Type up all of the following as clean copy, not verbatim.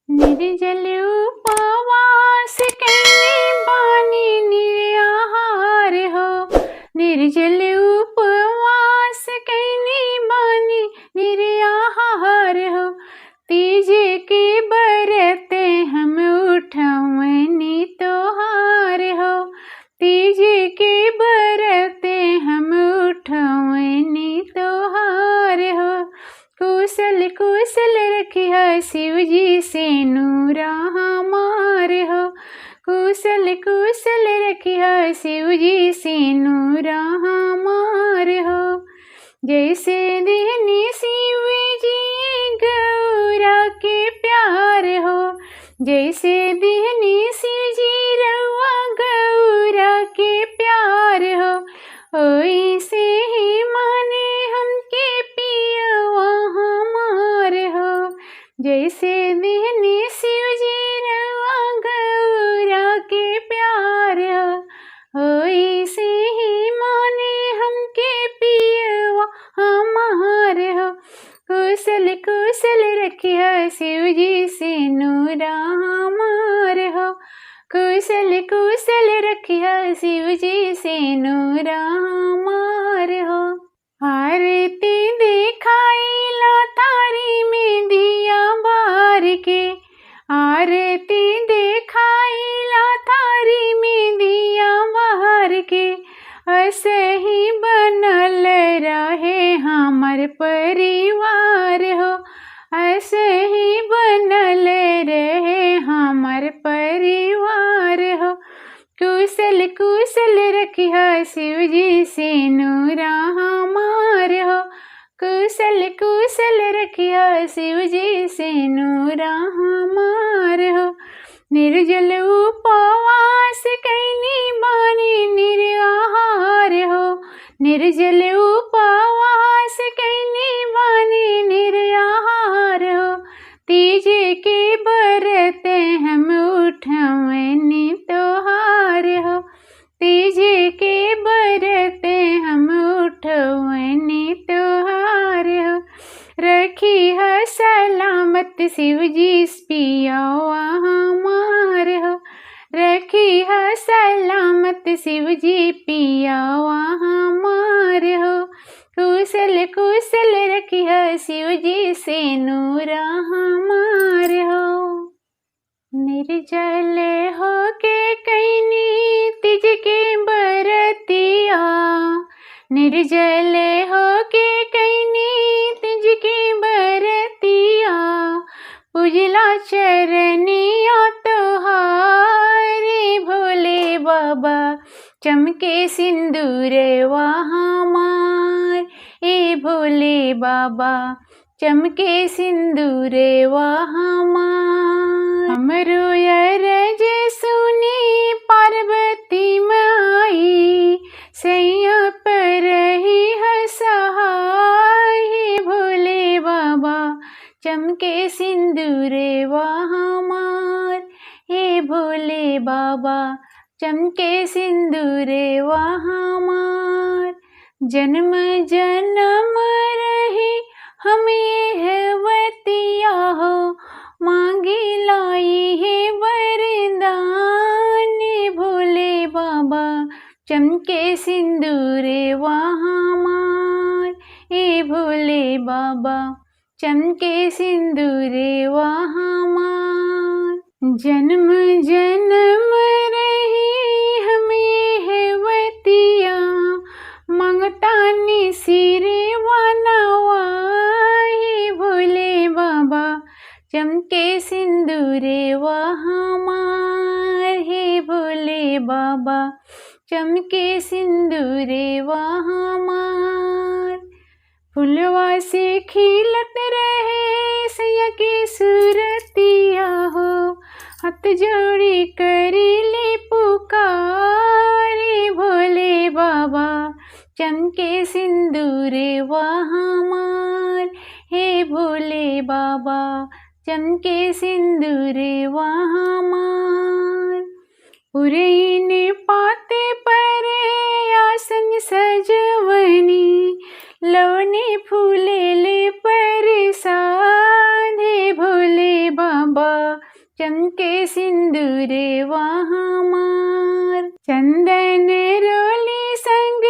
निर्जल उपवास कैने बानी निराहार हो। निर्जल उपवास कैने बानी निराहार हो। तीज के बरत हम उठवनी तोहार हो। तीज के बरत हम उठवनी तोहार हो। कुशल कुशल रखिया शिव जी से नूरा हमार हो। कुशल कुशल रखिया शिव जी से नूरा हमार हो। जैसे देहनी शिव जी गौरा के प्यार हो। जैसे देहनी शिव जी रउआ गौरा के प्यार हो। ओइसे ही माने हमके पियवा हमार हो। जैसे देहनी शिव जी रउआ गौरा के प्यार हो। ओइसे ही माने हमके पियवा हमार हो। कुशल कुशल रखिया शिव जी से नूरा हमार हो। कुशल कुशल रखिया शिव जी से नूरा हमार हो। आरती दिखाइला थारी में दिया बार के। आरती दिखाइला थारी में दिया बार के। असही बनल रहे हमर परिवार हो। असही बनल रहे हमर परिवार हो। कुशल कुशल रखिया शिव जी से नूरा हमार हो। कुशल कुशल रखिया शिव जी से नूरा हमार हो। निर्जल उपवास कैनी बानी निराहार हो। निर्जल उपवास कैनी बानी निराहार हो। तीज के बरत हम उठवनी तोहार हो। तीज के बरत हम उठवनी तोहार हो। रखी है सलामत शिव जी पियवा हमार हो। रखी है सलामत शिव जी पियवा हमार हो। कुशल कुशल रखिया शिव जी से नूरा हमार हो। निर्जल हो के कैनी तिज के बरतिया। निर्जल हो के कैनी तिज के बरतिया। पूजला चरनिया तोहारे भोले बाबा। चमके सिंदूरवा हमार ए भोले बाबा। चमके सिंदूरवा हमार। हमरो अरज सुनी पार्वती माई। सैया पर ही सहाय भोले बाबा। चमके सिंदूरवा हमार हे भोले बाबा। चमके सिंदूरवा हमार। जन्म जन्म रहे हमें है वतिया हो। मांगी लाई है वरदान भोले बाबा। चमके सिंदूरवा हमार ए भोले बाबा। चमके सिंदूरवा हमार। जन्म जन्म रही हमें है वतिया। मंगतानी सिरवा नवाई भोले बाबा। चमके सिंदूरवा हमार हे भोले बाबा। चमके सिंदूरवा हमार। फुलवा से खिलत रहे सैया की सूरतिया हो। हाथ जोड़ी करीले पुकारे भोले बाबा। चमके सिंदूरवा हमार हे भोले बाबा। चमके सिंदूरवा हमार। उरैन पाते परे आसन सजवनी। लवनी फूले ले परसाद हे भोले बाबा। चमके सिंदूरे वहाँ चंदन रोली संग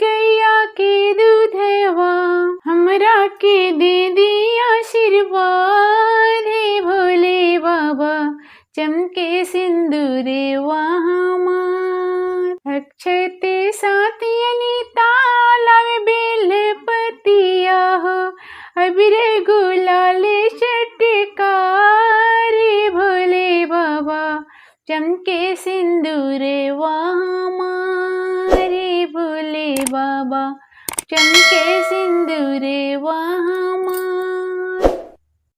गैया के दूधवा हमरा के दे दिया आशीर्वाद। हे भोले बाबा चमके सिंदूरे वहाँ अक्षते साथियनी तालावे बेल पतिया हो अबिरे गुलाल चटकार। भोले बाबा चमके सिंदूरे वहाँ रे भोले बाबा चमके सिंदूरे वहाँ।